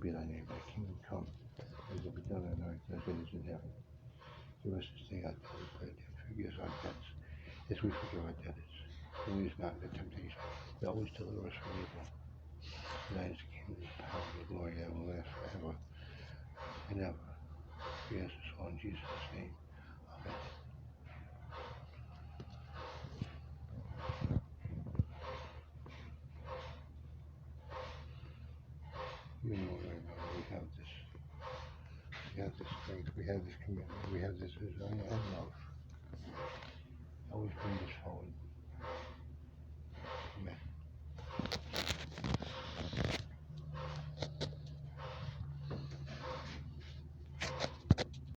be thy name, thy kingdom come, thy will be done on earth as it is in heaven. Give us this day our daily bread, and forgive us our debts, as we forgive our debtors. And lead us not into temptation, but always deliver us from evil. For thine is the kingdom, the power, and the glory that will last forever and ever. We ask this all in Jesus' name. Amen. You know, right now we have this strength, we have this commitment, we have this desire and love